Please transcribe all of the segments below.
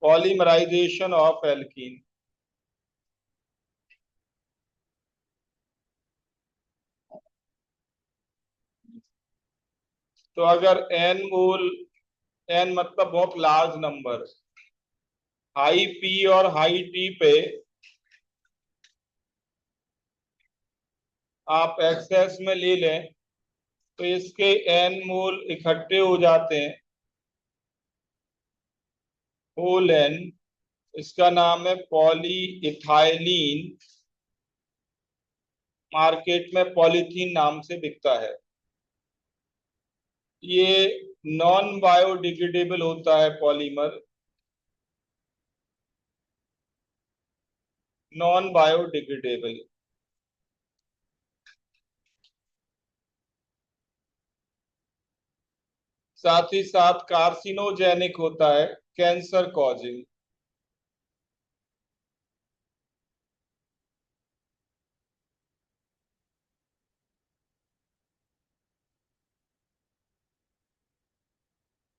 Polymerisation of alkene. तो अगर N मोल, N मतलब बहुत लार्ज नंबर, हाई पी और हाई टी पे आप एक्सेस में ले लें तो इसके एन मोल इकट्ठे हो जाते हैं, होल एन। इसका नाम है पॉली इथाइलिन, मार्केट में पॉलीथीन नाम से बिकता है। ये नॉन बायोडिग्रेडेबल होता है पॉलीमर, नॉन बायोडिग्रेडेबल। साथ ही साथ कार्सिनोजेनिक होता है, कैंसर कॉजिंग।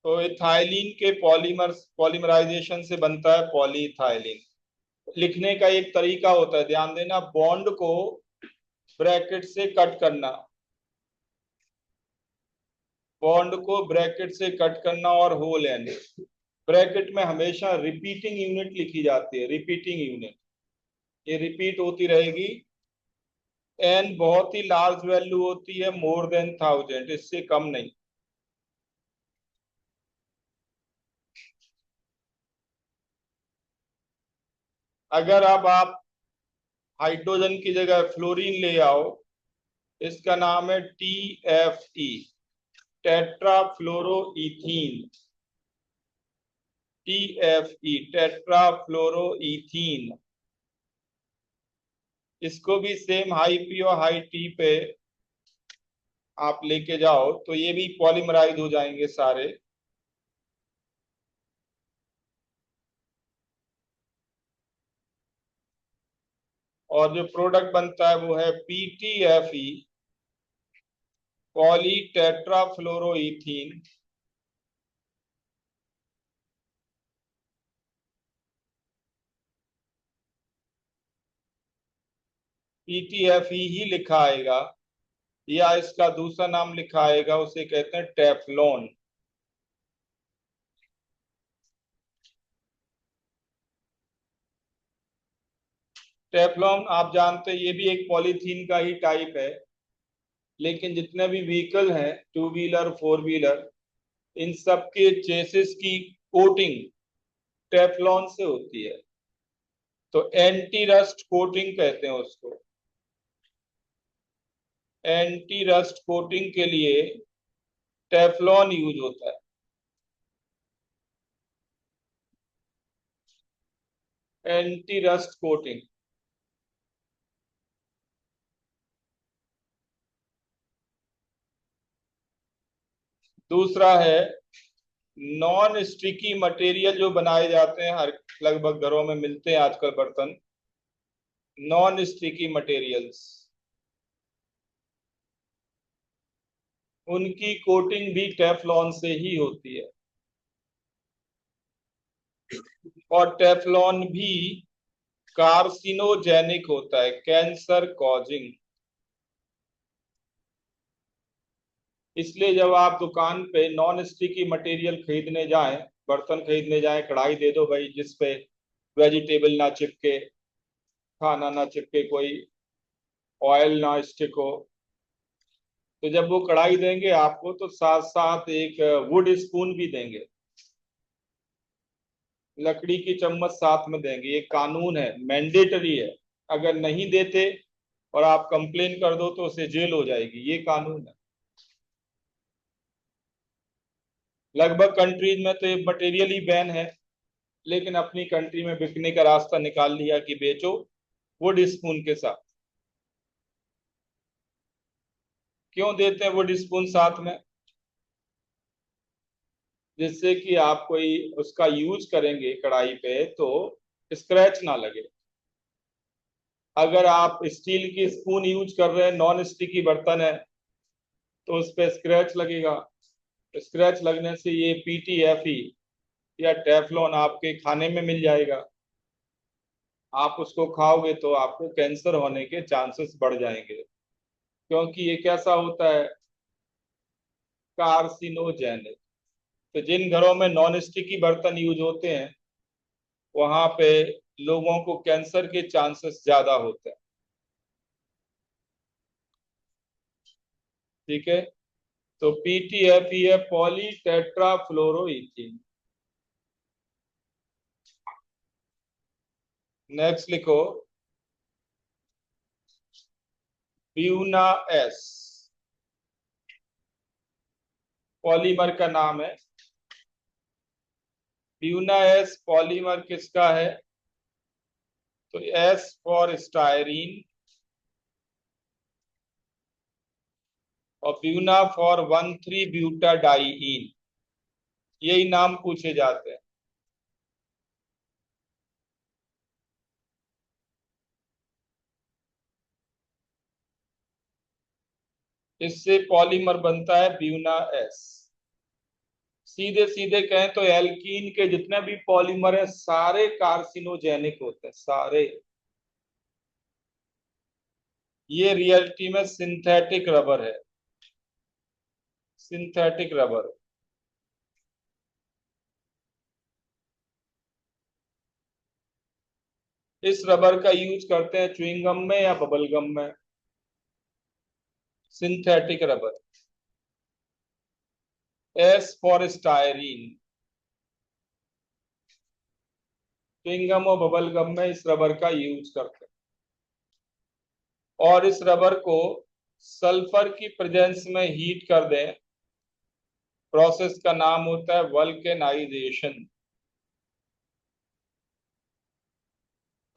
तो इथाइलिन के पॉलीमराइजेशन से बनता है पॉलीइथाइलिन। लिखने का एक तरीका होता है, ध्यान देना, बॉन्ड को ब्रैकेट से कट करना, बॉन्ड को ब्रैकेट से कट करना, और होल एन। ब्रैकेट में हमेशा रिपीटिंग यूनिट लिखी जाती है, रिपीटिंग यूनिट, ये रिपीट होती रहेगी। एन बहुत ही लार्ज वैल्यू होती है, मोर देन 1000, इससे कम नहीं। अगर अब आप हाइड्रोजन की जगह फ्लोरीन ले आओ, इसका नाम है TFE, टेट्राफ्लोरोइथीन। TFE, tetrafluoroethene. इसको भी सेम हाई पी और हाई टी पे आप लेके जाओ तो ये भी पॉलीमराइज हो जाएंगे सारे। और जो प्रोडक्ट बनता है वो है PTFE, पॉली टेट्राफ्लोरोइथीन। PTFE ही लिखा आएगा, या इसका दूसरा नाम लिखा आएगा, उसे कहते हैं टेफ्लॉन। टेफ्लॉन आप जानते हैं, ये भी एक पॉलीथीन का ही टाइप है, लेकिन जितने भी व्हीकल हैं, टू व्हीलर फोर व्हीलर, इन सब के चेसिस की कोटिंग टेफ्लॉन से होती है। तो एंटी रस्ट कोटिंग कहते हैं उसको। एंटी रस्ट कोटिंग के लिए टेफ्लॉन यूज होता है, एंटी रस्ट कोटिंग। दूसरा है नॉन स्टिकी मटेरियल, जो बनाए जाते हैं, हर लगभग घरों में मिलते हैं आजकल बर्तन, नॉन स्टिकी मटेरियल्स, उनकी कोटिंग भी टेफ्लॉन से ही होती है। और टेफ्लॉन भी कार्सिनोजेनिक होता है, कैंसर कॉजिंग। इसलिए जब आप दुकान पे नॉन स्टिकी मटेरियल खरीदने जाएं, बर्तन खरीदने जाएं, कढ़ाई दे दो भाई जिसपे वेजिटेबल ना चिपके, खाना ना चिपके, कोई ऑयल ना स्टिक हो, तो जब वो कढ़ाई देंगे आपको तो साथ साथ एक वुड स्पून भी देंगे, लकड़ी की चम्मच साथ में देंगे। ये कानून है, मैंडेटरी है। अगर नहीं देते और आप कंप्लेन कर दो तो उसे जेल हो जाएगी, ये कानून है। लगभग कंट्रीज में तो ये मटेरियल ही बैन है, लेकिन अपनी कंट्री में बिकने का रास्ता निकाल लिया कि बेचो वुड स्पून के साथ। क्यों देते हैं वुड स्पून साथ में? जिससे कि आप कोई उसका यूज करेंगे कढ़ाई पे तो स्क्रैच ना लगे। अगर आप स्टील की स्पून यूज कर रहे हैं, नॉन स्टिकी बर्तन है, तो उस पर स्क्रैच लगेगा। स्क्रैच लगने से ये PTFE, या टेफलॉन आपके खाने में मिल जाएगा, आप उसको खाओगे तो आपको कैंसर होने के चांसेस बढ़ जाएंगे, क्योंकि ये कैसा होता है, कार्सिनोजेनिक। तो जिन घरों में नॉन स्टिकी बर्तन यूज होते हैं वहां पे लोगों को कैंसर के चांसेस ज्यादा होते हैं। ठीक है, तो पीटीएफई है पॉली टेट्राफ्लोरोइथीन। नेक्स्ट लिखो ब्यूना एस, पॉलीमर का नाम है। ब्यूना एस पॉलीमर किसका है, तो एस फॉर स्टायरीन और ब्यूना फॉर 1,3-ब्यूटाडाइईन, यही नाम पूछे जाते हैं। इससे पॉलीमर बनता है ब्यूना एस। सीधे सीधे कहें तो एल्कीन के जितने भी पॉलीमर है सारे कार्सिनोजेनिक होते हैं, सारे। ये रियलिटी में सिंथेटिक रबर है, सिंथेटिक रबर। इस रबर का यूज करते हैं च्युइंग गम में या बबल गम में, synthetic rubber. S for styrene, chewing gum और बबल गम में इस रबर का यूज करते हैं। और इस रबर को सल्फर की प्रेजेंस में हीट कर दें, प्रोसेस का नाम होता है वल्केनाइजेशन।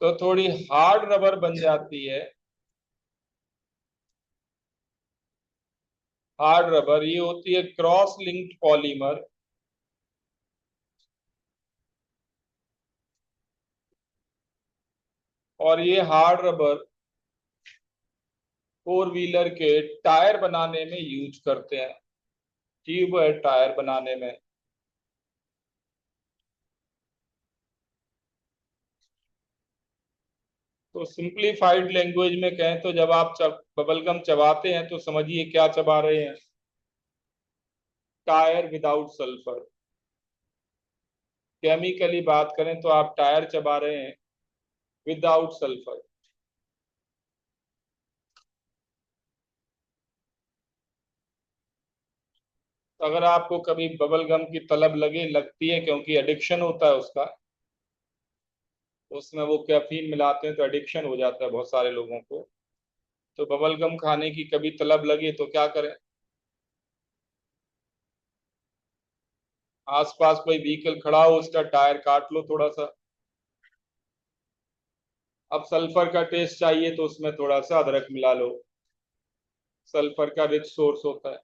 तो थोड़ी हार्ड रबर बन जाती है। हार्ड रबर ये होती है क्रॉस लिंक्ड पॉलीमर। और ये हार्ड रबर फोर व्हीलर के टायर बनाने में यूज करते हैं, ट्यूब है टायर बनाने में। तो सिंप्लीफाइड लैंग्वेज में कहें तो जब आप बबलगम चबाते हैं तो समझिए क्या चबा रहे हैं, टायर विदाउट सल्फर। केमिकली बात करें तो आप टायर चबा रहे हैं विदाउट सल्फर। तो अगर आपको कभी बबल गम की तलब लगे, लगती है क्योंकि एडिक्शन होता है उसका, उसमें वो कैफीन मिलाते हैं तो एडिक्शन हो जाता है बहुत सारे लोगों को। तो बबल गम खाने की कभी तलब लगे तो क्या करें, आसपास कोई व्हीकल खड़ा हो उसका टायर काट लो थोड़ा सा। अब सल्फर का टेस्ट चाहिए तो उसमें थोड़ा सा अदरक मिला लो, सल्फर का रिच सोर्स होता है।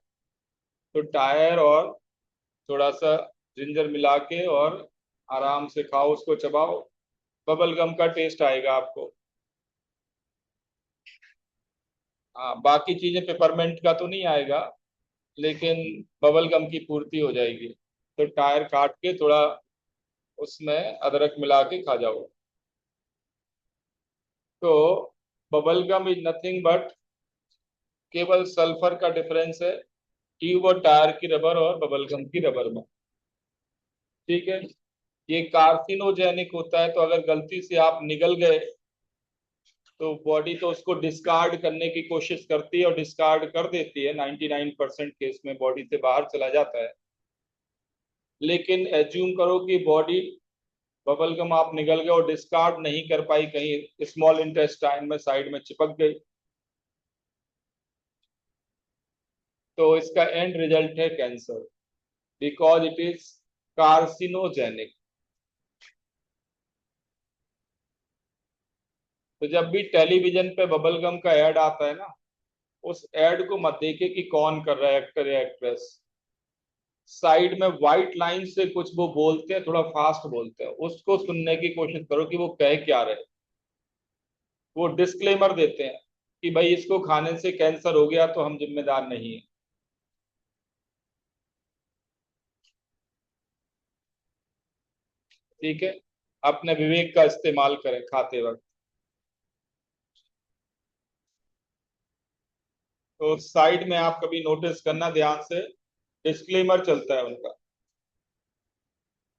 तो टायर और थोड़ा सा जिंजर मिला के और आराम से खाओ, उसको चबाओ, बबल गम का टेस्ट आएगा आपको। हाँ, बाकी चीजें पेपरमेंट का तो नहीं आएगा, लेकिन बबल गम की पूर्ति हो जाएगी। तो टायर काट के थोड़ा उसमें अदरक मिला के खा जाओ। तो bubble gum is nothing but, केवल सल्फर का डिफरेंस है ट्यूब और टायर की रबर और बबल गम की रबर में। ठीक है, ये कार्सिनोजेनिक होता है, तो अगर गलती से आप निगल गए तो बॉडी तो उसको डिस्कार्ड करने की कोशिश करती है और डिस्कार्ड कर देती है, 99% केस में बॉडी से बाहर चला जाता है। लेकिन एज्यूम करो कि बॉडी बबल गम आप निगल गए और डिस्कार्ड नहीं कर पाई, कहीं स्मॉल इंटेस्टाइन में साइड में चिपक गई, तो इसका एंड रिजल्ट है cancer, because it is carcinogenic. तो जब भी टेलीविजन पे बबल गम का एड आता है ना, उस एड को मत देखे कि कौन कर रहा है, एक्टर या एक्ट्रेस। साइड में व्हाइट लाइन से कुछ वो बोलते हैं, थोड़ा फास्ट बोलते हैं, उसको सुनने की कोशिश करो कि वो कह क्या रहे। वो डिस्क्लेमर देते हैं कि भाई इसको खाने से कैंसर हो गया तो हम जिम्मेदार नहीं है। ठीक है, अपने विवेक का इस्तेमाल करें खाते वक्त। तो साइड में आप कभी नोटिस करना ध्यान से, डिस्क्लेमर चलता है उनका,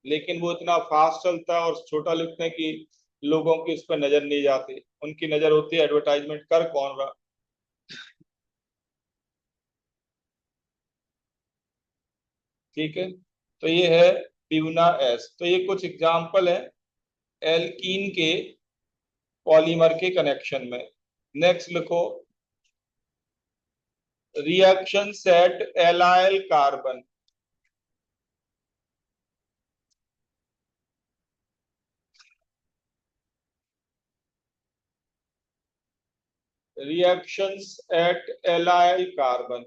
लेकिन वो इतना फास्ट चलता है और छोटा लिखते हैं कि लोगों की उस पर नजर नहीं जाती, उनकी नजर होती है एडवर्टाइजमेंट कर कौन रहा। ठीक है, तो ये है ब्यूना एस। तो ये कुछ एग्जाम्पल है एल्कीन के पॉलीमर के कनेक्शन में। नेक्स्ट लिखो, reaction set allyl carbon. Reactions at allyl carbon.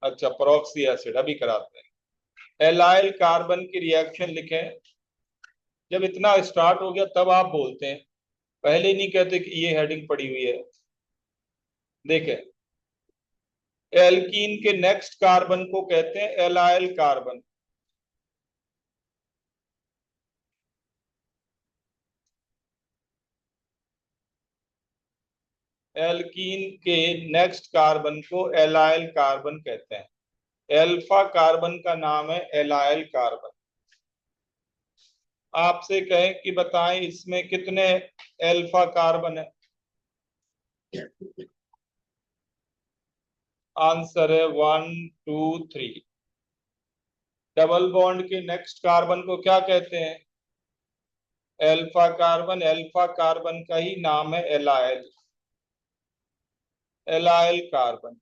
अच्छा, परऑक्सी एसिड अभी कराते हैं। एलाइल कार्बन की रिएक्शन लिखें। जब इतना स्टार्ट हो गया तब आप बोलते हैं, पहले नहीं कहते कि ये हेडिंग पड़ी हुई है। देखें, एल्कीन के नेक्स्ट कार्बन को कहते हैं एलाइल कार्बन। एल्कीन के नेक्स्ट कार्बन को एलाइल कार्बन कहते हैं। एल्फा कार्बन का नाम है एलाइल कार्बन। आपसे कहें कि बताएं इसमें कितने एल्फा कार्बन है, आंसर है 1 2 3। डबल बॉन्ड के नेक्स्ट कार्बन को क्या कहते हैं? Alpha carbon. एल्फा कार्बन का ही नाम है एलाइल, एलाइल कार्बन।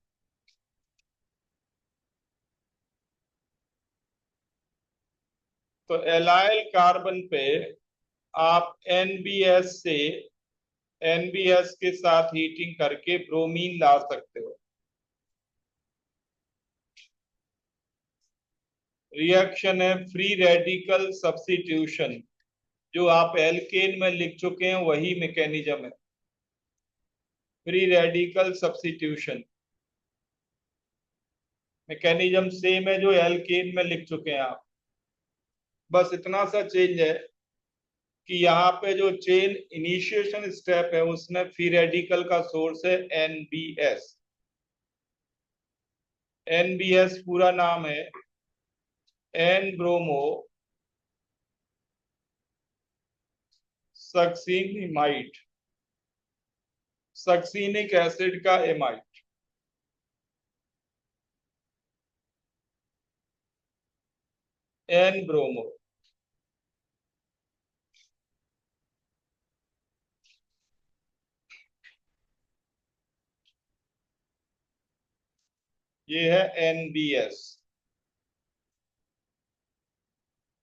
तो एलाइल कार्बन पे आप एनबीएस से, एनबीएस के साथ हीटिंग करके ब्रोमीन ला सकते हो। रिएक्शन है फ्री रेडिकल सब्स्टिट्यूशन। जो आप एल्केन में लिख चुके हैं वही मैकेनिज्म है, free radical substitution. Mechanism same है जो एल्केन में लिख चुके हैं आप, बस इतना सा चेंज है कि यहाँ पे जो चेन इनिशिएशन स्टेप है उसमें फ्री रेडिकल का सोर्स है एनबीएस। एनबीएस पूरा नाम है N bromo succinimide, succinic acid का एमाइड। N bromo. ये है एनबीएस।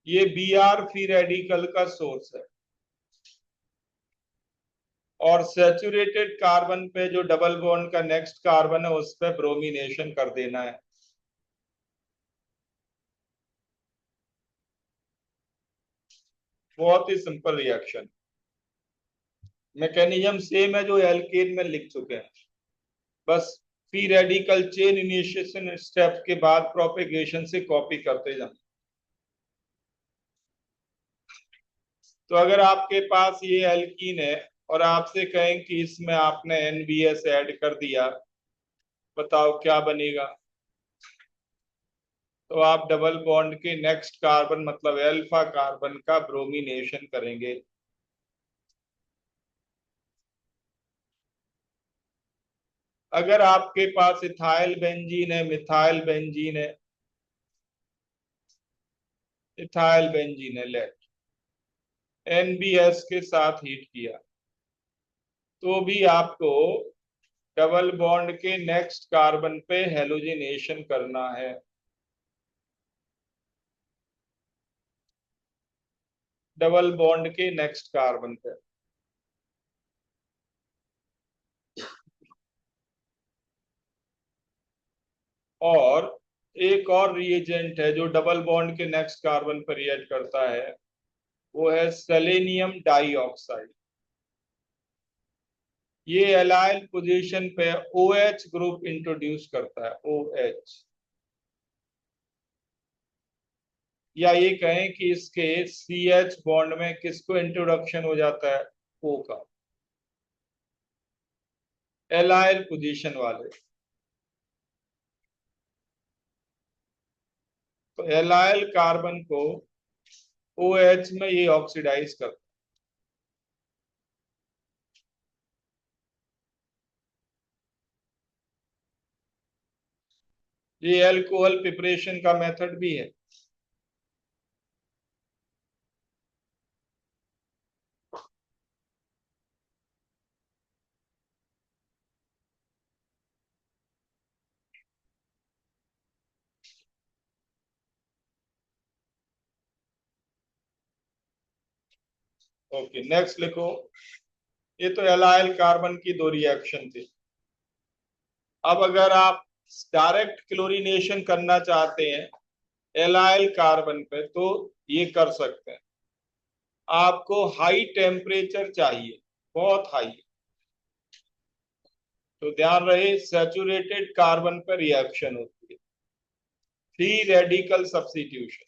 ये बीआर फ्री रेडिकल का सोर्स है। और सैचुरेटेड कार्बन पे जो डबल बॉन्ड का नेक्स्ट कार्बन है उस पे ब्रोमिनेशन कर देना है। बहुत ही सिंपल रिएक्शन, मैकेनिज्म सेम है जो एल्केन में लिख चुके हैं, बस free radical chain initiation step के बाद प्रोपेगेशन से कॉपी करते जाना। तो अगर आपके पास ये एल्कीन है और आपसे कहें कि इसमें आपने एनबीएस ऐड कर दिया, बताओ क्या बनेगा? तो आप डबल बॉन्ड के नेक्स्ट कार्बन मतलब अल्फा कार्बन का ब्रोमिनेशन करेंगे। अगर आपके पास इथाइल बेंजीन है, मिथाइल बेंजीन है, इथाइल बेंजीन है, लेट एनबीएस के साथ हीट किया तो भी आपको डबल बॉन्ड के नेक्स्ट कार्बन पे हेलोजिनेशन करना है। डबल बॉन्ड के नेक्स्ट कार्बन पे। और एक और रिएजेंट है जो डबल बॉन्ड के नेक्स्ट कार्बन पर रिएक्ट करता है, वो है सेलेनियम डाइऑक्साइड। ये एलाइल पोजीशन पे OH ग्रुप इंट्रोड्यूस करता है, OH। या ये कहें कि इसके CH बॉन्ड में किसको इंट्रोडक्शन हो जाता है, O का, एलाइल पोजीशन वाले। तो एलाइल कार्बन को OH में ये ऑक्सीडाइज करता है। ये अल्कोहल प्रिपरेशन का मेथड भी है। ओके, नेक्स्ट लिखो। ये तो एलाइल कार्बन की दो रिएक्शन थी। अब अगर आप डायरेक्ट क्लोरीनेशन करना चाहते हैं एलाइल कार्बन पे तो ये कर सकते हैं। आपको हाई टेम्परेचर चाहिए, बहुत हाई। तो ध्यान रहे सैचुरेटेड कार्बन पर रिएक्शन होती है, फ्री रेडिकल सब्स्टिट्यूशन।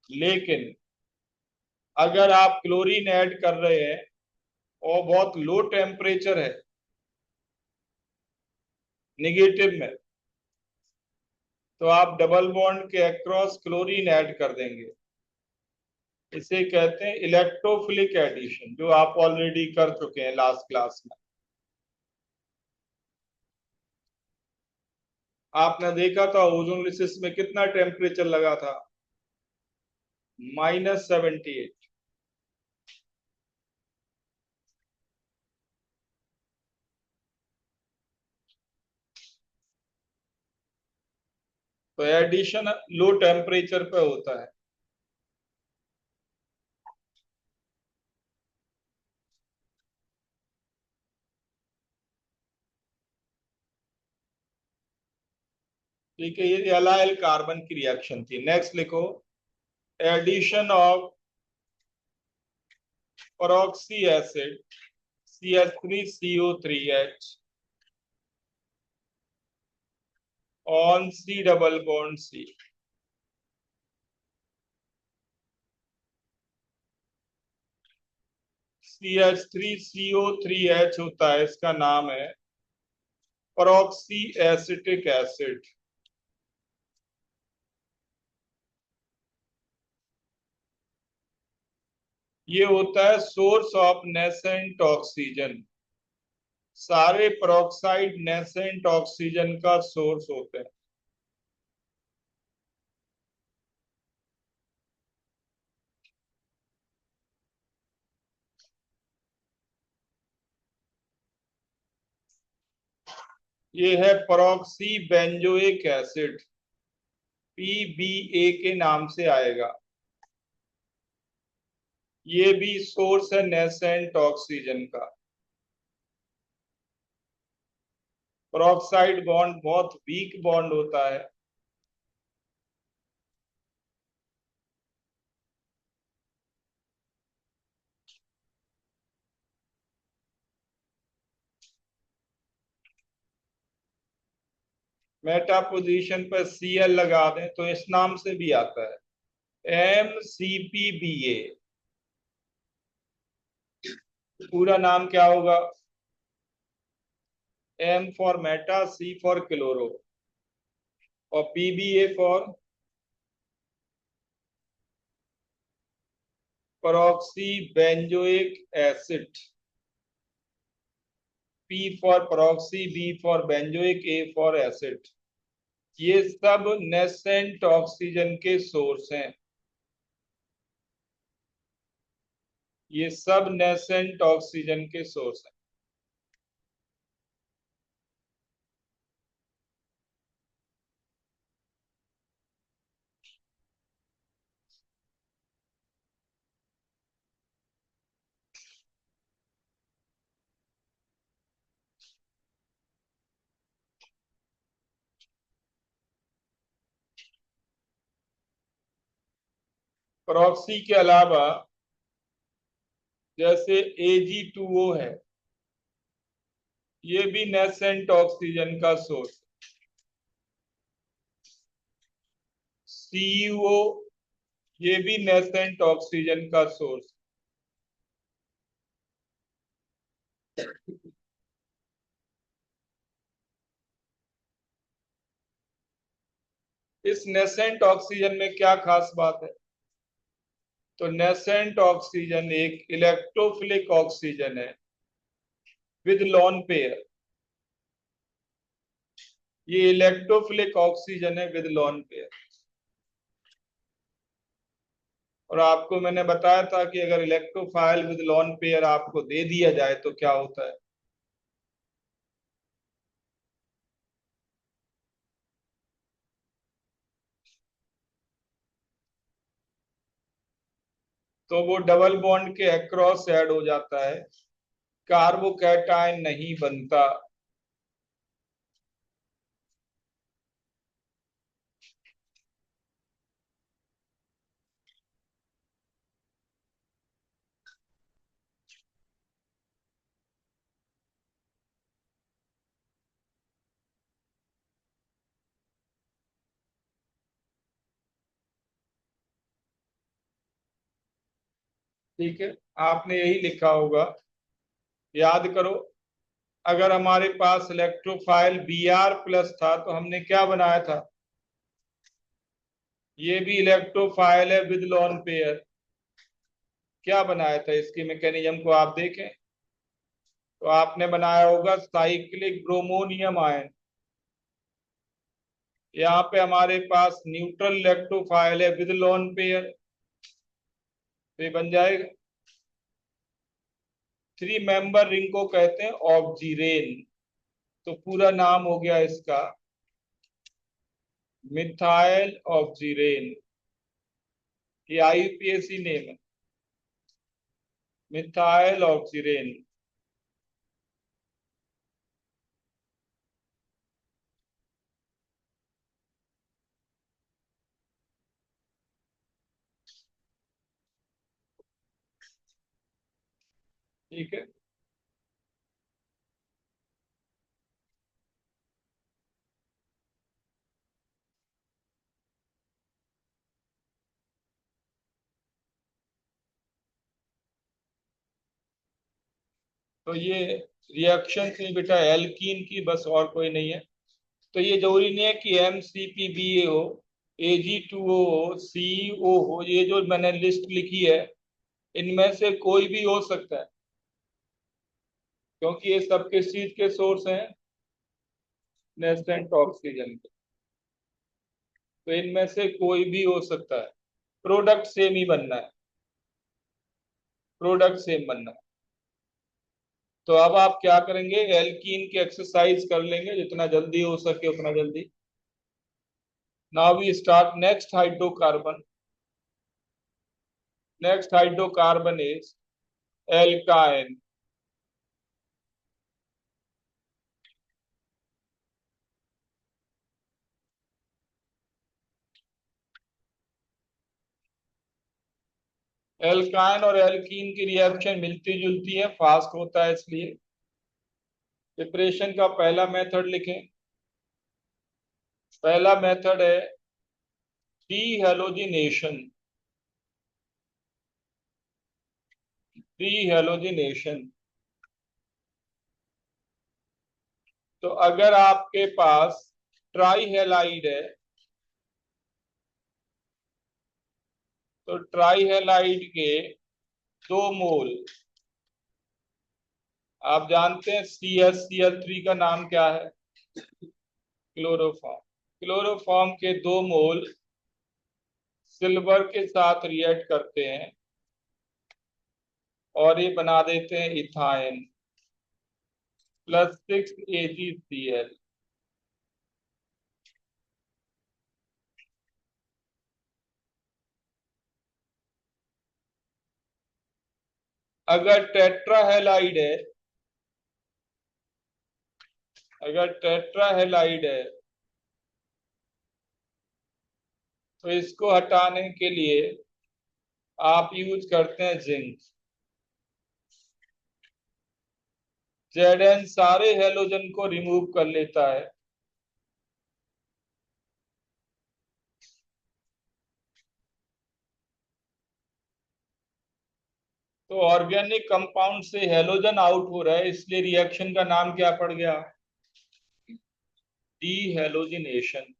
लेकिन अगर आप क्लोरीन ऐड कर रहे हैं और बहुत लो टेम्परेचर है निगेटिव में, तो आप डबल बॉन्ड के अक्रॉस क्लोरीन ऐड कर देंगे। इसे कहते हैं इलेक्ट्रोफिलिक एडिशन, जो आप ऑलरेडी कर चुके हैं लास्ट क्लास में। आपने देखा था ओजोनलिसिस में कितना टेम्परेचर लगा था, -78। तो एडिशन लो टेम्परेचर पे होता है। ठीक है, ये एलाइल कार्बन की रिएक्शन थी। नेक्स्ट लिखो, addition of peroxy acid CH3CO3H on C double bond C। CH3CO3H होता है, इसका नाम है परऑक्सी एसिटिक एसिड। ये होता है सोर्स ऑफ नेसेंट ऑक्सीजन। सारे पेरोक्साइड नेसेंट ऑक्सीजन का सोर्स होते हैं। ये है पेरोक्सी बेंजोइक एसिड, PBA के नाम से आएगा। ये भी सोर्स है नेसेंट ऑक्सीजन का। पेरोक्साइड बॉन्ड बहुत वीक बॉन्ड होता है। मेटा पोजीशन पर Cl लगा दें तो इस नाम से भी आता है, MCPBA। पूरा नाम क्या होगा, M for Meta, C for chloro, और PBA for परऑक्सी benzoic acid. P for परऑक्सी, B for benzoic, A for acid. ये सब नेसेंट ऑक्सीजन के सोर्स हैं। ये सब नेसेंट ऑक्सीजन के सोर्स हैं। परऑक्सी के अलावा जैसे Ag2O है, ये भी नेसेंट ऑक्सीजन का सोर्स। CuO, ये भी नेसेंट ऑक्सीजन का सोर्स। इस नेसेंट ऑक्सीजन में क्या खास बात है? तो नेसेंट ऑक्सीजन एक इलेक्ट्रोफिलिक ऑक्सीजन है विद लोन पेयर। ये इलेक्ट्रोफिलिक ऑक्सीजन है विद लोन पेयर। और आपको मैंने बताया था कि अगर इलेक्ट्रोफाइल विद लोन पेयर आपको दे दिया जाए तो क्या होता है। तो वो डबल बॉन्ड के अक्रॉस ऐड हो जाता है, कार्बोकैटायन नहीं बनता। ठीक है, आपने यही लिखा होगा, याद करो। अगर हमारे पास इलेक्ट्रोफाइल Br+ था तो हमने क्या बनाया था? ये भी इलेक्ट्रोफाइल है विद लोन पेयर। क्या बनाया था? इसकी मैकेनिज्म को आप देखें तो आपने बनाया होगा साइक्लिक ब्रोमोनियम आयन। यहाँ पे हमारे पास न्यूट्रल इलेक्ट्रोफाइल है विद लोन पेयर, तो ये बन जाएगा। 3 मेंबर रिंग को कहते हैं ऑक्जीरेन। तो पूरा नाम हो गया इसका मिथाइल ऑक्जीरेन। ये IUPAC नेम है, मिथाइल ऑक्सीरेन। ठीक है, तो ये रिएक्शन थी बेटा एल्कीन की, बस और कोई नहीं है। तो ये जरूरी नहीं है कि MCPBA हो, Ag2O हो, CEO हो। ये जो मैंने लिस्ट लिखी है इनमें से कोई भी हो सकता है, क्योंकि ये सब किस चीज के सोर्स हैं? नेस्टेंट ऑक्सीजन के। तो इनमें से कोई भी हो सकता है, प्रोडक्ट सेम ही बनना है, प्रोडक्ट सेम बनना है। तो अब आप क्या करेंगे, एल्कीन की एक्सरसाइज कर लेंगे जितना जल्दी हो सके उतना जल्दी। Now we start next hydrocarbon. Next hydrocarbon is alkyne. Alkyne और एल्कीन की रिएक्शन मिलती जुलती है, फास्ट होता है, इसलिए प्रिपरेशन का पहला मेथड लिखें। पहला मेथड है डीहेलोजिनेशन। डीहेलोजिनेशन। तो अगर आपके पास ट्राईहेलाइड है तो ट्राईहेलाइड के 2 मोल, आप जानते हैं CH Cl3 का नाम क्या है? क्लोरोफॉर्म। क्लोरोफॉर्म के 2 मोल सिल्वर के साथ रिएक्ट करते हैं और ये बना देते हैं इथाइन +6 AgCl। अगर टेट्राहेलाइड है, अगर टेट्राहेलाइड है तो इसको हटाने के लिए आप यूज करते हैं जिंक। Zn सारे हेलोजन को रिमूव कर लेता है। तो ऑर्गेनिक कंपाउंड से हेलोजन आउट हो रहा है, इसलिए रिएक्शन का नाम क्या पड़ गया? डीहेलोजिनेशन।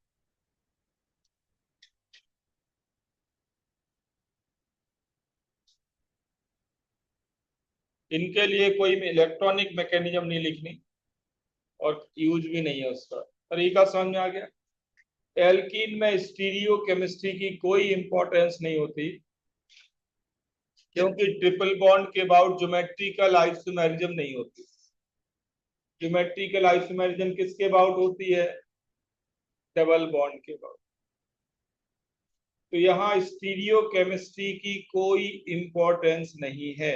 इनके लिए कोई इलेक्ट्रॉनिक मैकेनिज्म नहीं लिखनी और यूज भी नहीं है उसका। तरीका समझ में आ गया? एल्कीन में स्टीरियो केमिस्ट्री की कोई इंपॉर्टेंस नहीं होती, क्योंकि ट्रिपल बॉन्ड के बाद ज्योमेट्रिकल आइसोमेरिज्म नहीं होती। ज्योमेट्रिकल आइसोमेरिज्म किसके अबाउट होती है? डबल बॉन्ड के अबाउट। तो यहाँ स्टीरियो केमिस्ट्री की कोई इंपॉर्टेंस नहीं है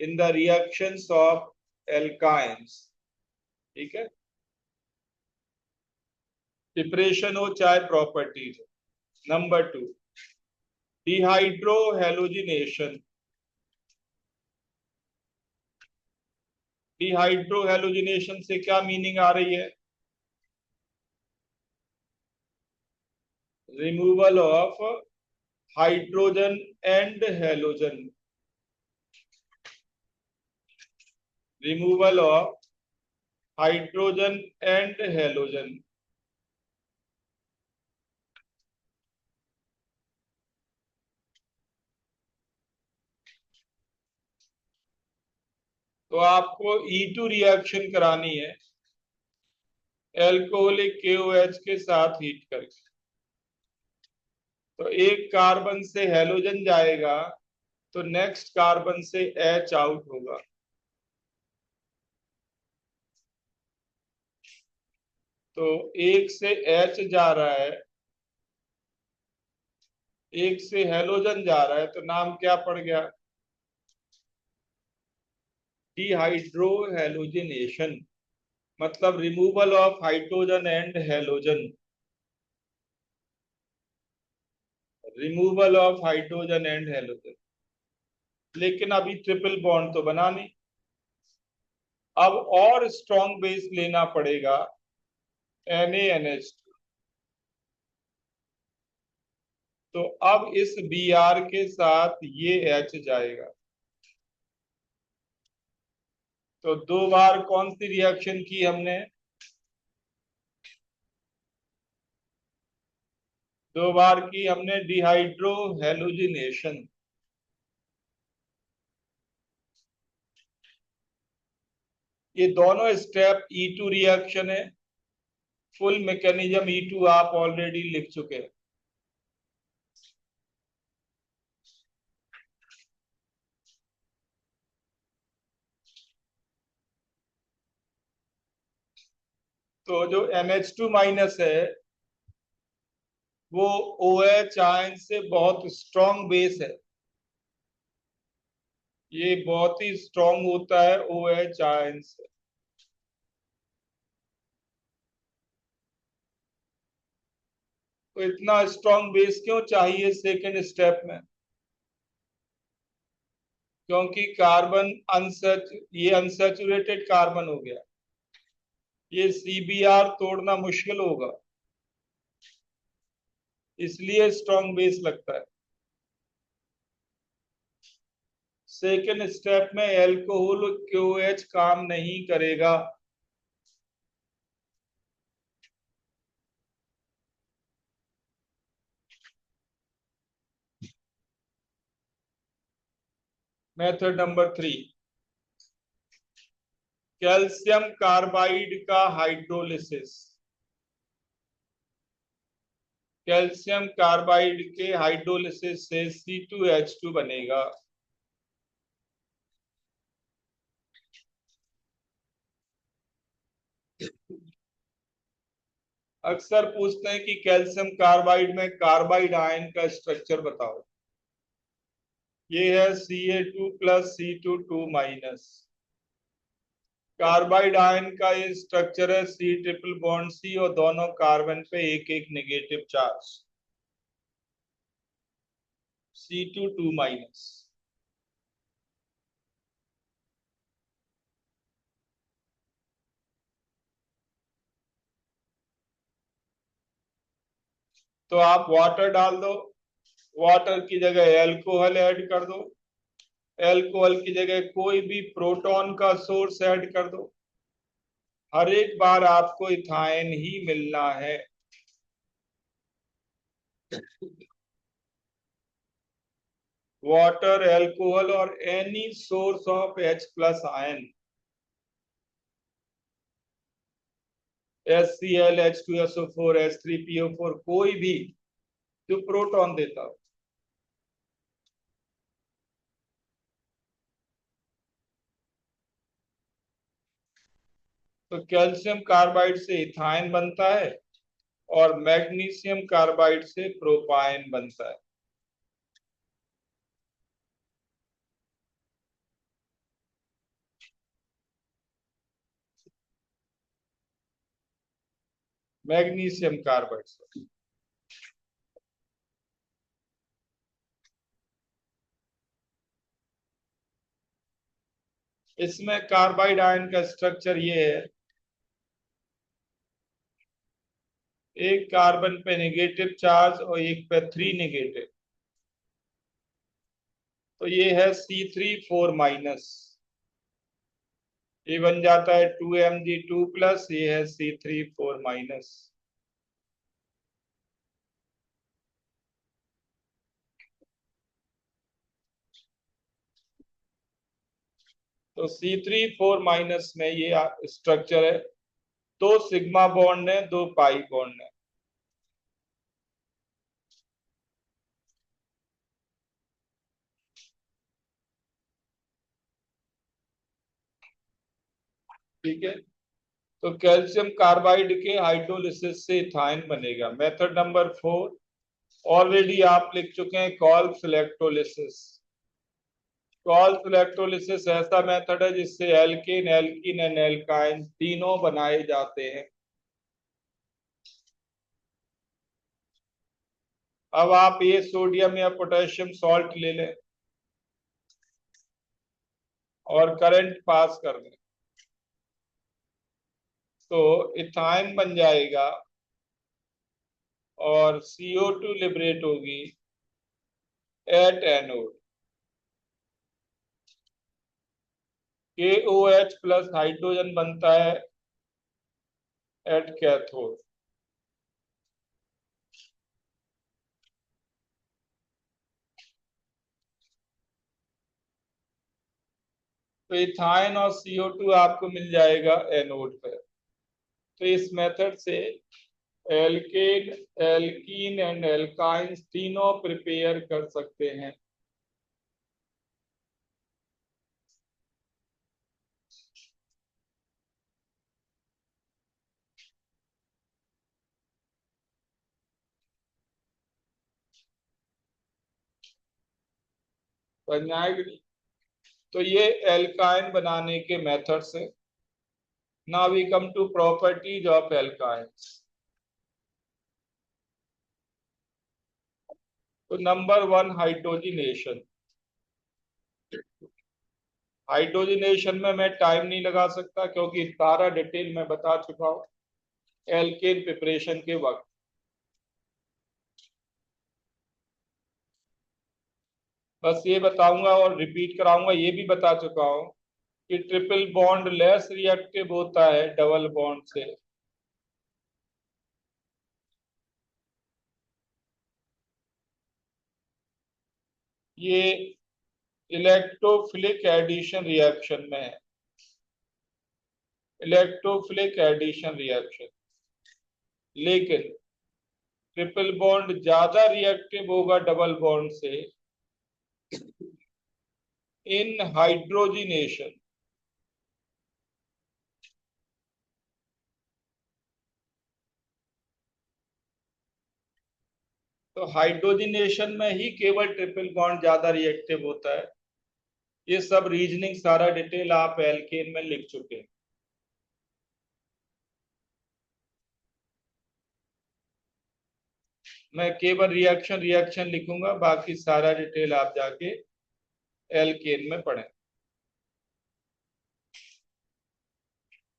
in the reactions of alkynes. ठीक है, डिप्रेशन हो चाहे प्रॉपर्टीज हो। Number 2, dehydrohalogenation. डिहाइड्रोहेलोजिनेशन से क्या मीनिंग आ रही है? Removal of hydrogen and halogen. Removal of hydrogen and halogen. तो आपको E2 रिएक्शन करानी है एल्कोहलिक KOH के साथ हीट करके। तो एक कार्बन से हेलोजन जाएगा तो नेक्स्ट कार्बन से H आउट होगा। तो एक से H जा रहा है, एक से हेलोजन जा रहा है, तो नाम क्या पड़ गया? डिहाइड्रोहेलोजिनेशन। मतलब removal of hydrogen and halogen. Removal of hydrogen and halogen. लेकिन अभी ट्रिपल बॉन्ड तो बना नहीं। अब और स्ट्रॉन्ग बेस लेना पड़ेगा, NaNH2। तो अब इस Br के साथ ये H जाएगा। तो दो बार कौन सी रिएक्शन की हमने? दो बार की हमने डिहाइड्रोहेलोजिनेशन। ये दोनों स्टेप E2 रिएक्शन है। फुल मैकेनिज्म E2 आप ऑलरेडी लिख चुके हैं। तो जो NH2 माइनस है वो OH आयन से बहुत स्ट्रॉन्ग बेस है। ये बहुत ही स्ट्रॉन्ग होता है OH आयन से। तो इतना स्ट्रॉन्ग बेस क्यों चाहिए सेकेंड स्टेप में? क्योंकि कार्बन ये अनसेचुरेटेड कार्बन हो गया, ये CBr तोड़ना मुश्किल होगा, इसलिए स्ट्रॉन्ग बेस लगता है। सेकेंड स्टेप में एल्कोहल KOH काम नहीं करेगा। मेथड नंबर 3, कैल्शियम कार्बाइड का हाइड्रोलिसिस। कैल्शियम कार्बाइड के हाइड्रोलिसिस से C2H2 बनेगा। अक्सर पूछते हैं कि कैल्शियम कार्बाइड में कार्बाइड आयन का स्ट्रक्चर बताओ। ये है Ca2 plus C2 minus. Carbide ion का ये स्ट्रक्चर है C ट्रिपल बॉन्ड C और दोनों कार्बन पे एक एक negative charge C2 2 two two minus. तो आप वाटर डाल दो, वाटर की जगह एल्कोहल ऐड कर दो, एल्कोहल की जगह कोई भी प्रोटॉन का सोर्स ऐड कर दो। हर एक बार आपको इथाइन ही मिलना है। वाटर, एल्कोहल और any source of H+ ion, HCl, H2SO4, H3PO4, कोई भी जो प्रोटॉन देता हो। तो कैल्शियम कार्बाइड से इथाइन बनता है और मैग्नीशियम कार्बाइड से प्रोपाइन बनता है। मैग्नीशियम कार्बाइड से। इसमें कार्बाइड आयन का स्ट्रक्चर ये है, एक कार्बन पे नेगेटिव चार्ज और एक पे 3 नेगेटिव, तो ये है C3 4-, ये बन जाता है 2Mg2+, ये है C3 4-। तो C3 4- में ये स्ट्रक्चर है, 2 सिग्मा बॉन्ड है, 2 पाई बॉन्ड है। ठीक है, तो कैल्शियम कार्बाइड के हाइड्रोलिसिस से इथाइन बनेगा। मेथड नंबर 4 ऑलरेडी आप लिख चुके हैं, कॉल्स इलेक्ट्रोलिसिस। कॉल्स इलेक्ट्रोलिसिस ऐसा मेथड है जिससे एल्केन, एल्कीन एंड एल्काइन तीनों बनाए जाते हैं। अब आप ये सोडियम या पोटेशियम सॉल्ट ले लें और करंट पास कर दें, तो इथाइन बन जाएगा और CO2 लिबरेट होगी एट एनोड। KOH+ हाइड्रोजन बनता है एट कैथोड। तो इथाइन और CO2 आपको मिल जाएगा एनोड पर। तो इस मेथड से एल्केन, एल्कीन एंड एल्काइन तीनों प्रिपेयर कर सकते हैं। बन जाएगी। तो ये एल्काइन बनाने के मेथड से। Now we come to properties of alkynes. तो नंबर 1 हाइड्रोजिनेशन। हाइड्रोजिनेशन में मैं टाइम नहीं लगा सकता क्योंकि सारा डिटेल मैं बता चुका हूं एल्केन प्रिपरेशन के वक्त। बस ये बताऊंगा और रिपीट कराऊंगा, ये भी बता चुका हूं कि ट्रिपल बॉन्ड लेस रिएक्टिव होता है डबल बॉन्ड से। ये इलेक्ट्रोफिलिक एडिशन रिएक्शन में है, इलेक्ट्रोफिलिक एडिशन रिएक्शन। लेकिन ट्रिपल बॉन्ड ज्यादा रिएक्टिव होगा डबल बॉन्ड से इन हाइड्रोजिनेशन। तो हाइड्रोजिनेशन में ही केवल ट्रिपल बॉन्ड ज्यादा रिएक्टिव होता है। ये सब रीजनिंग सारा डिटेल आप एल्केन में लिख चुके हैं। मैं केवल रिएक्शन रिएक्शन लिखूंगा, बाकी सारा डिटेल आप जाके एल्केन में पढ़ें।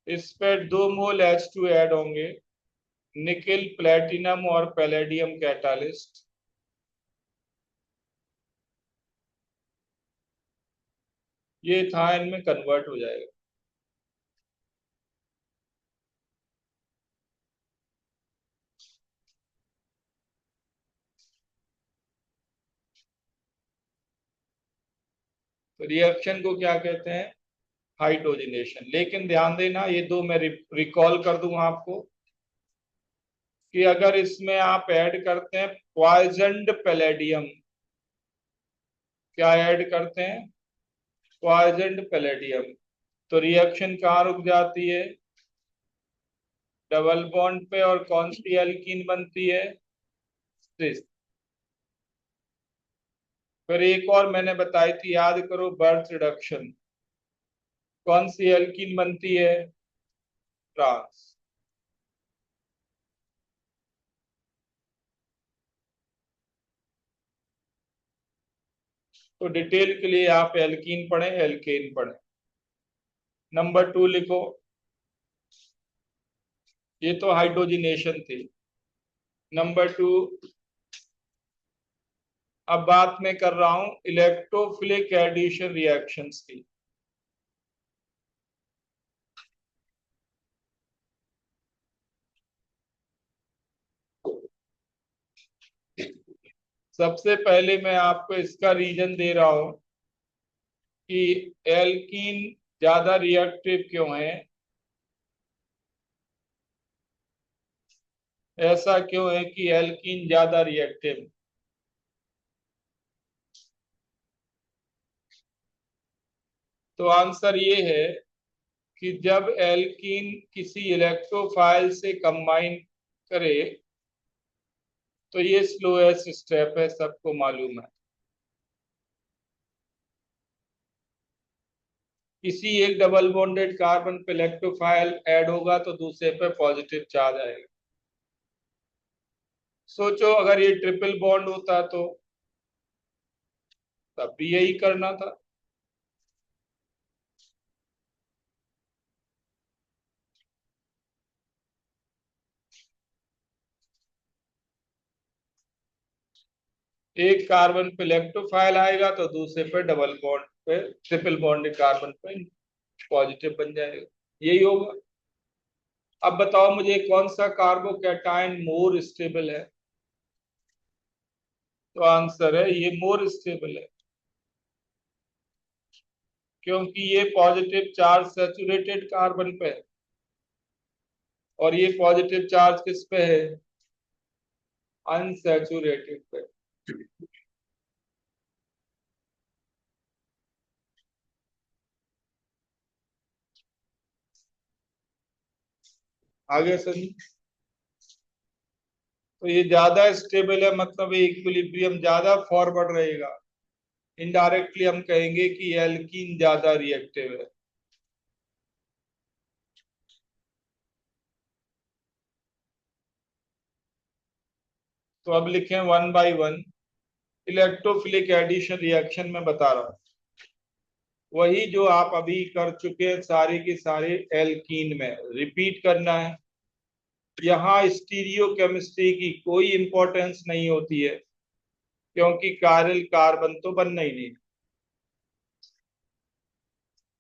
इस पर 2 मोल H2 ऐड होंगे, निकिल, प्लेटिनम और पैलेडियम कैटालिस्ट। ये था, इनमें कन्वर्ट हो जाएगा। तो रिएक्शन को क्या कहते हैं? हाइड्रोजनेशन। लेकिन ध्यान देना, ये दो मैं रिकॉल कर दूं आपको कि अगर इसमें आप ऐड करते हैं पॉइजन्ड पैलेडियम, क्या ऐड करते हैं? पॉइजन्ड पैलेडियम, तो रिएक्शन कहाँ रुक जाती है? डबल बॉन्ड पे। और कौन सी एल्कीन बनती है? सिस। फिर एक और मैंने बताई थी, याद करो, बर्थ रिडक्शन। कौन सी एल्कीन बनती है? ट्रांस। तो डिटेल के लिए आप एल्कीन पढ़ें, एल्केन पढ़ें। नंबर 2 लिखो। ये तो हाइड्रोजिनेशन थी। नंबर 2, अब बात मैं कर रहा हूं इलेक्ट्रोफिलिक एडिशन रिएक्शंस की। सबसे पहले मैं आपको इसका रीजन दे रहा हूं कि एल्कीन ज्यादा रिएक्टिव क्यों है। ऐसा क्यों है कि एल्कीन ज्यादा रिएक्टिव? तो आंसर ये है कि जब एल्कीन किसी इलेक्ट्रोफाइल से कंबाइन करे तो ये स्लोएस्ट स्टेप है, सबको मालूम है। किसी एक डबल बॉन्डेड कार्बन पे इलेक्ट्रोफाइल ऐड होगा तो दूसरे पे पॉजिटिव चार्ज आएगा। सोचो अगर ये ट्रिपल बॉन्ड होता तो तब भी यही करना था। एक कार्बन पे इलेक्ट्रोफाइल आएगा तो दूसरे पे डबल बॉन्ड पे, ट्रिपल बॉन्डेड कार्बन पे पॉजिटिव बन जाएगा। यही होगा। अब बताओ मुझे कौन सा कार्बोकैटायन मोर स्टेबल है? तो आंसर है ये मोर स्टेबल है, क्योंकि ये पॉजिटिव चार्ज सैचुरेटेड कार्बन पे है और ये पॉजिटिव चार्ज किस पे है? अनसैचुरेटेड पे। आगे सही। तो ये ज्यादा स्टेबल है, मतलब इक्विलिब्रियम ज्यादा फॉरवर्ड रहेगा। इनडायरेक्टली हम कहेंगे कि एल्कीन ज्यादा रिएक्टिव है। तो अब लिखें one by one. Electrophilic addition reaction में बता रहा हूं, वही जो आप अभी कर चुके हैं सारी की सारी एल्कीन में रिपीट करना है। यहाँ स्टीरियो केमिस्ट्री की कोई इंपॉर्टेंस नहीं होती है, क्योंकि कायरल कार्बन तो बनना ही नहीं।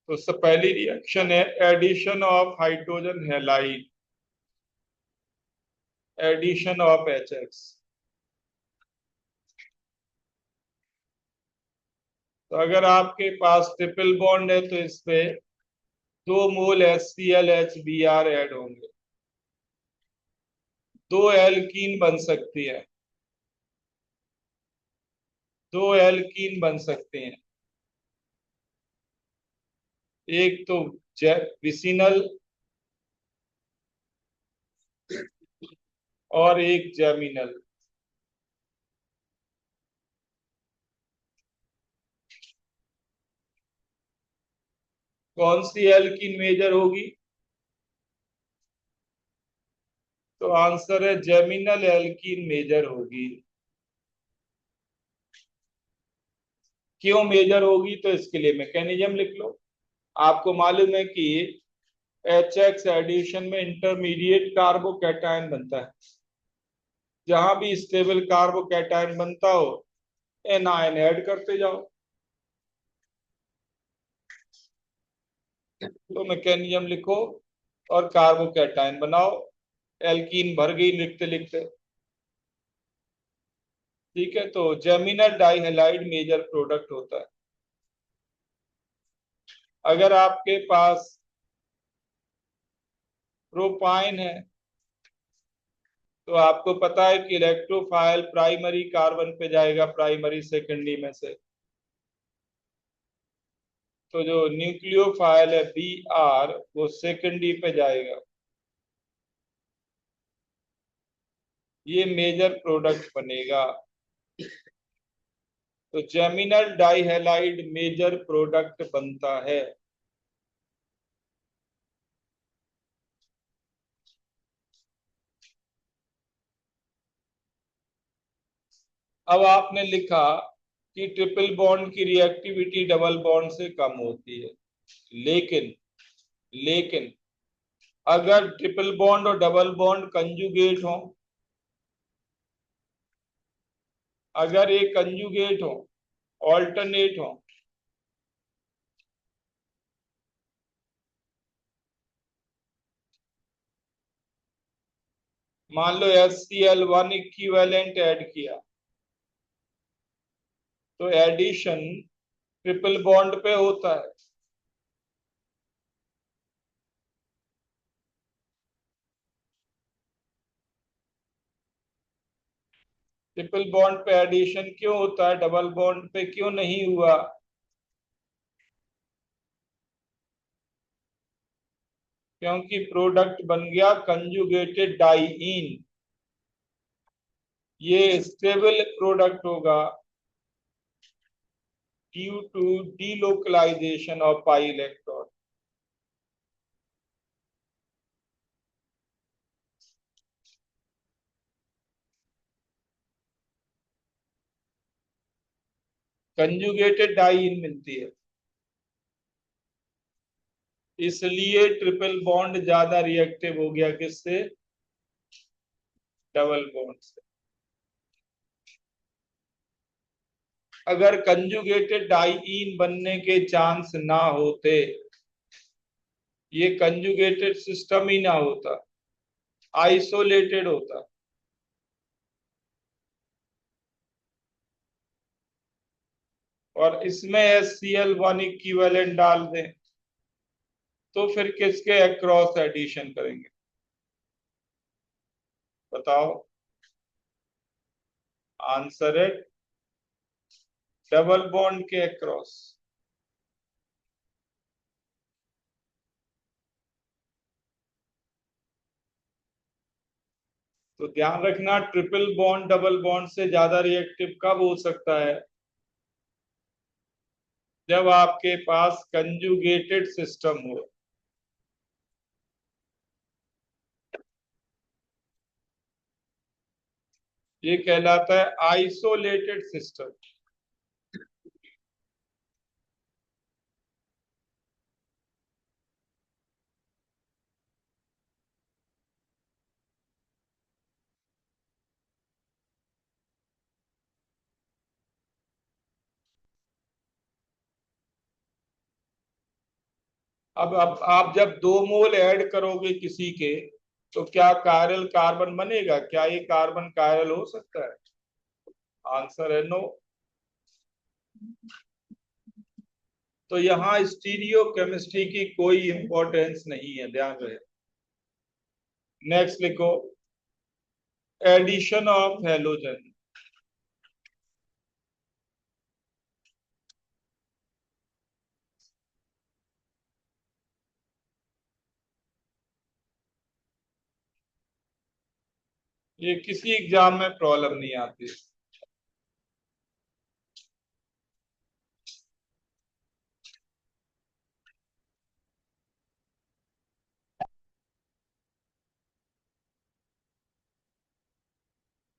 तो उससे पहली रिएक्शन है addition of hydrogen halide, addition of HX। तो अगर आपके पास ट्रिपल बॉन्ड है तो इस पे 2 मोल HClHBr ऐड होंगे। दो एल्कीन बन सकती है, दो एल्कीन बन सकते हैं। एक तो विसिनल और एक जेमिनल। कौन सी एल्कीन मेजर होगी? तो आंसर है जेमिनल एल्कीन मेजर होगी। क्यों मेजर होगी? तो इसके लिए मैकेनिज्म लिख लो। आपको मालूम है कि HX एडिशन में इंटरमीडिएट कार्बोकैटायन बनता है। जहां भी स्टेबल कार्बोकैटायन बनता हो एनायन ऐड करते जाओ। तो मैकेनिज्म लिखो और कार्बोकैटायन बनाओ। एल्कीन भर गई लिखते लिखते। ठीक है, तो जेमिनल डाइहैलाइड मेजर प्रोडक्ट होता है। अगर आपके पास प्रोपाइन है तो आपको पता है कि इलेक्ट्रोफाइल प्राइमरी कार्बन पे जाएगा, प्राइमरी सेकेंडरी में से। तो जो न्यूक्लियोफाइल है Br वो सेकेंडरी पे जाएगा। ये मेजर प्रोडक्ट बनेगा। तो जेमिनल डाइहैलाइड मेजर प्रोडक्ट बनता है। अब आपने लिखा कि ट्रिपल बॉन्ड की रिएक्टिविटी डबल बॉन्ड से कम होती है, लेकिन लेकिन अगर ट्रिपल बॉन्ड और डबल बॉन्ड कंजुगेट हो, अगर ये कंजुगेट हो, ऑल्टरनेट हो, मान लो HCl1 इक्विवेलेंट ऐड किया तो एडिशन ट्रिपल बॉन्ड पे होता है। ट्रिपल बॉन्ड पे एडिशन क्यों होता है, डबल बॉन्ड पे क्यों नहीं हुआ? क्योंकि प्रोडक्ट बन गया कंजुगेटेड डाइईन। ये स्टेबल प्रोडक्ट होगा due to delocalisation of pi electron. Conjugated diene मिलती है, इसलिए ट्रिपल बॉन्ड ज्यादा रिएक्टिव हो गया किससे? डबल बॉन्ड से। अगर कंजुगेटेड डाइईन बनने के चांस ना होते, ये कंजुगेटेड सिस्टम ही ना होता, आइसोलेटेड होता, और इसमें HCl1 इक्विवेलेंट डाल दें तो फिर किसके अक्रॉस एडिशन करेंगे बताओ? आंसर है डबल बॉन्ड के अक्रॉस। तो ध्यान रखना, ट्रिपल बॉन्ड डबल बॉन्ड से ज्यादा रिएक्टिव कब हो सकता है? जब आपके पास कंजुगेटेड सिस्टम हो। ये कहलाता है आइसोलेटेड सिस्टम। अब आप जब 2 मोल ऐड करोगे किसी के, तो क्या कायरल कार्बन बनेगा? क्या ये कार्बन कायरल हो सकता है? आंसर है नो। तो यहाँ स्टीरियो केमिस्ट्री की कोई इंपॉर्टेंस नहीं है, ध्यान रहे। नेक्स्ट लिखो, एडिशन ऑफ हेलोजन। ये किसी एग्जाम में प्रॉब्लम नहीं आती।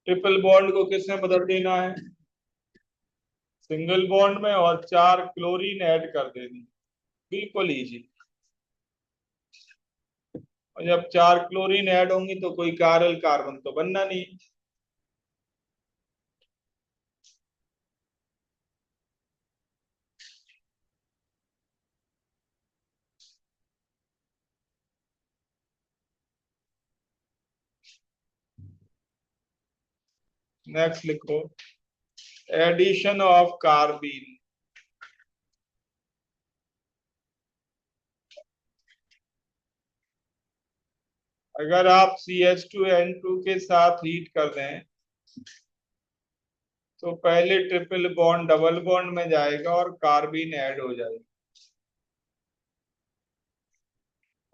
ट्रिपल बॉन्ड को किसमें बदल देना है? सिंगल बॉन्ड में, और 4 क्लोरीन ऐड कर देनी। बिल्कुल इजी। और जब 4 क्लोरीन ऐड होंगी तो कोई कारल कार्बन तो बनना नहीं। नेक्स्ट लिखो, एडिशन ऑफ कार्बीन। अगर आप CH2N2 के साथ हीट कर दें तो पहले ट्रिपल बॉन्ड डबल बॉन्ड में जाएगा और कार्बीन ऐड हो जाएगी,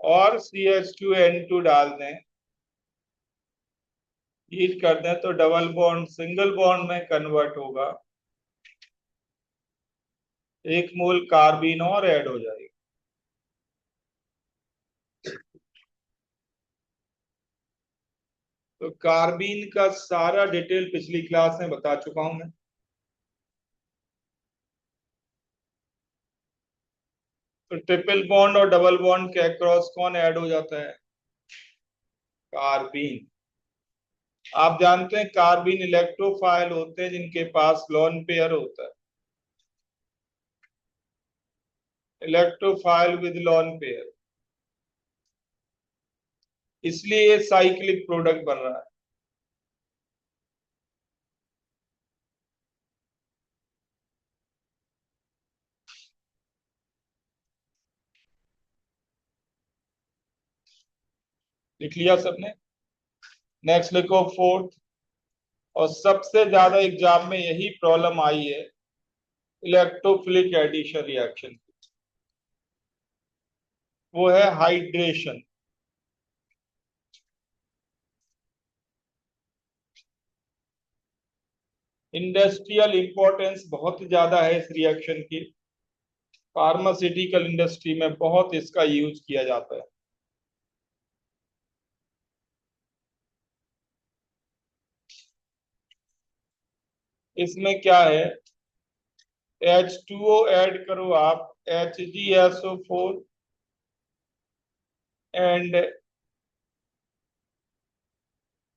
और CH2N2 डाल दें, हीट कर दें तो डबल बॉन्ड सिंगल बॉन्ड में कन्वर्ट होगा, 1 मोल कार्बीन और ऐड हो जाएगा। तो कार्बीन का सारा डिटेल पिछली क्लास में बता चुका हूं मैं। तो ट्रिपल बॉन्ड और डबल बॉन्ड के अक्रॉस कौन ऐड हो जाता है? कार्बीन। आप जानते हैं कार्बीन इलेक्ट्रोफाइल होते हैं जिनके पास लोन पेयर होता है, इलेक्ट्रोफाइल विद लोन पेयर, इसलिए ये साइक्लिक प्रोडक्ट बन रहा है। लिख लिया सबने? नेक्स्ट लिखो फोर्थ, और सबसे ज्यादा एग्जाम में यही प्रॉब्लम आई है, इलेक्ट्रोफिलिक एडिशन रिएक्शन, वो है हाइड्रेशन। इंडस्ट्रियल इंपॉर्टेंस बहुत ज्यादा है इस रिएक्शन की, फार्मास्यूटिकल इंडस्ट्री में बहुत इसका यूज किया जाता है। इसमें क्या है, H2O ऐड करो आप, HgSO4 एंड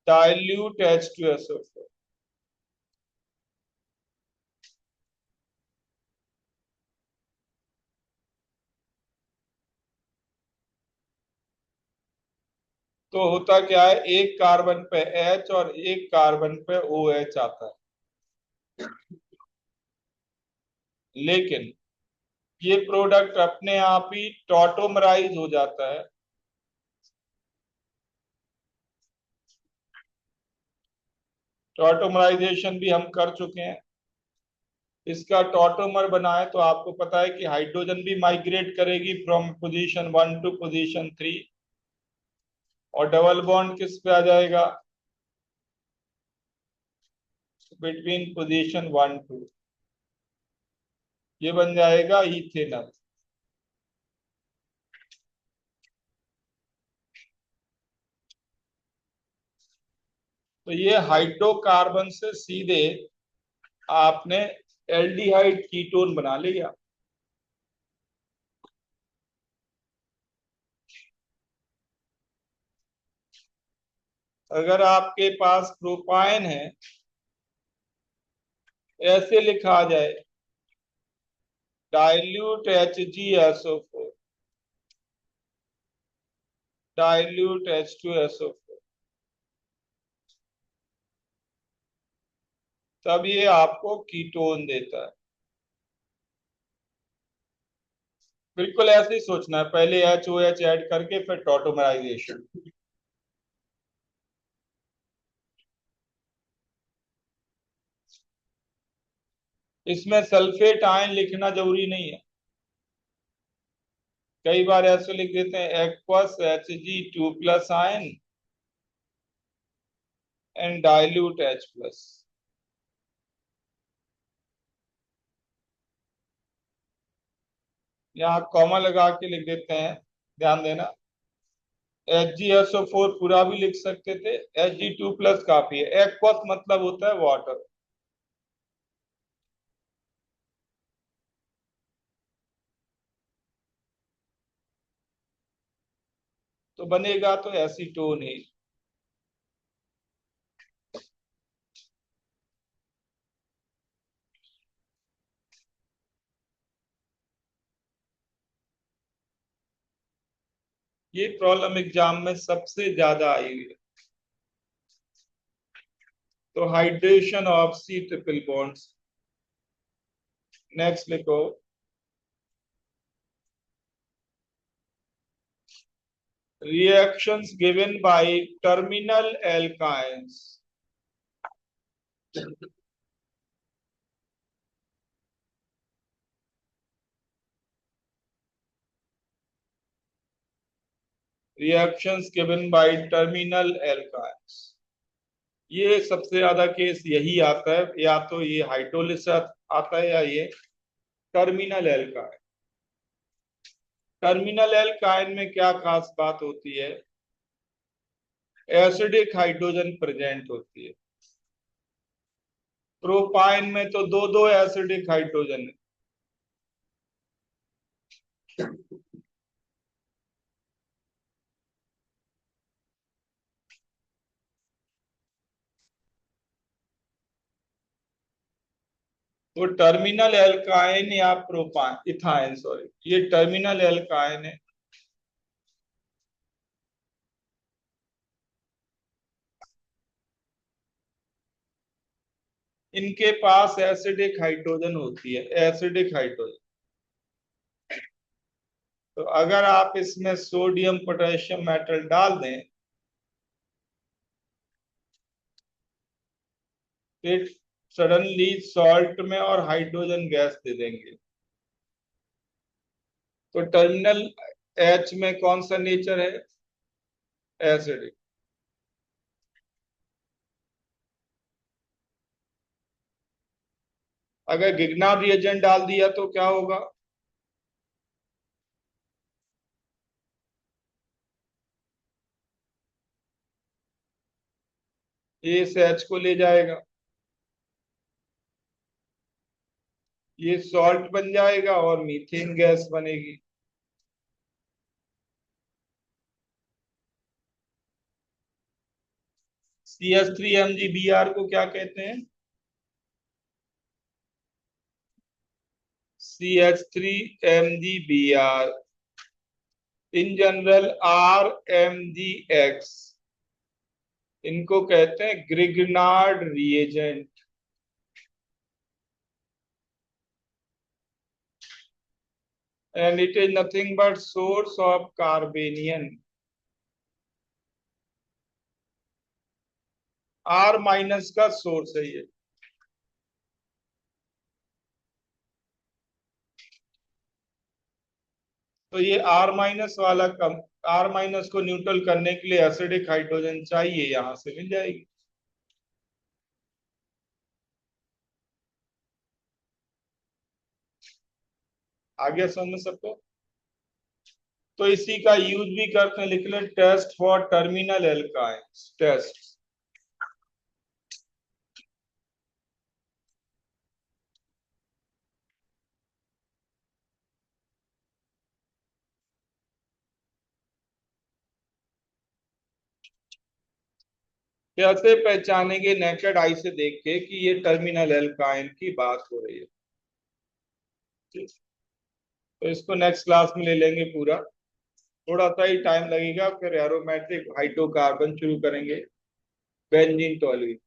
डाइल्यूट H2SO4। तो होता क्या है, एक कार्बन पे H और एक कार्बन पे OH आता है, लेकिन ये प्रोडक्ट अपने आप ही टॉटोमराइज हो जाता है। टॉटोमराइजेशन भी हम कर चुके हैं। इसका टॉटोमर बनाए तो आपको पता है कि हाइड्रोजन भी माइग्रेट करेगी फ्रॉम पोजीशन 1 टू पोजीशन 3, और डबल बॉन्ड किस पे आ जाएगा, बिटवीन पोजीशन 1 टू, ये बन जाएगा इथेनॉल। तो ये हाइड्रोकार्बन से सीधे आपने एल्डिहाइड कीटोन बना लिया। अगर आपके पास प्रोपाइन है, ऐसे लिखा जाए, डाइल्यूट HgSO4, डाइल्यूट H2SO4, तब ये आपको कीटोन देता है। बिल्कुल ऐसे ही सोचना है, पहले HOH ऐड करके फिर टॉटोमराइजेशन। इसमें सल्फेट आयन लिखना जरूरी नहीं है, कई बार ऐसे लिख देते हैं aqueous Hg2+ ion and dilute H+। यहाँ कॉमा लगा के लिख देते हैं, ध्यान देना। HgSO4 पूरा भी लिख सकते थे, Hg2+ काफी है। एक्वस मतलब होता है वाटर। तो बनेगा तो एसीटोन ही। ये प्रॉब्लम एग्जाम में सबसे ज्यादा आई हुई है। तो hydration of C triple bonds. Next लिखो, reactions given by terminal alkynes. Reactions given by terminal alkynes. ये सबसे ज्यादा केस यही आता है, या तो ये हाइड्रोलिसिस आता है या ये टर्मिनल एल्काइन। टर्मिनल एल्काइन में क्या खास बात होती है, एसिडिक हाइड्रोजन प्रेजेंट होती है। प्रोपाइन में तो दो दो एसिडिक हाइड्रोजन है। तो टर्मिनल एल्काइन या प्रोपाइन, इथाइन सॉरी, ये टर्मिनल एल्काइन है। इनके पास एसिडिक हाइड्रोजन होती है, एसिडिक हाइड्रोजन। तो अगर आप इसमें सोडियम पोटेशियम मेटल डाल दें, फिर सडनली सॉल्ट में और हाइड्रोजन गैस दे देंगे। तो टर्मिनल एच में कौन सा नेचर है, एसिडिक। अगर गिगनार रिएजेंट डाल दिया तो क्या होगा, ये इस एच को ले जाएगा, ये सॉल्ट बन जाएगा और मीथेन गैस बनेगी। CH3MgBr को क्या कहते हैं, CH3MgBr, इन जनरल RMgX, इनको कहते हैं Grignard reagent. And it is nothing but source of carbanion. R- का सोर्स है ये। तो ये R- कम, R- को न्यूट्रल करने के लिए एसिडिक हाइड्रोजन चाहिए, यहां से मिल जाएगी। आगे समझ सबको। तो इसी का यूज भी करते हैं, लिख लें test for terminal alkynes test. कैसे पहचानेंगे नेकेड आई से देख के कि ये टर्मिनल एल्काइन की बात हो रही है। तो इसको नेक्स्ट क्लास में ले लेंगे पूरा, थोड़ा सा ही टाइम लगेगा, फिर एरोमेटिक हाइड्रोकार्बन शुरू करेंगे, बेंजीन टॉलुइन।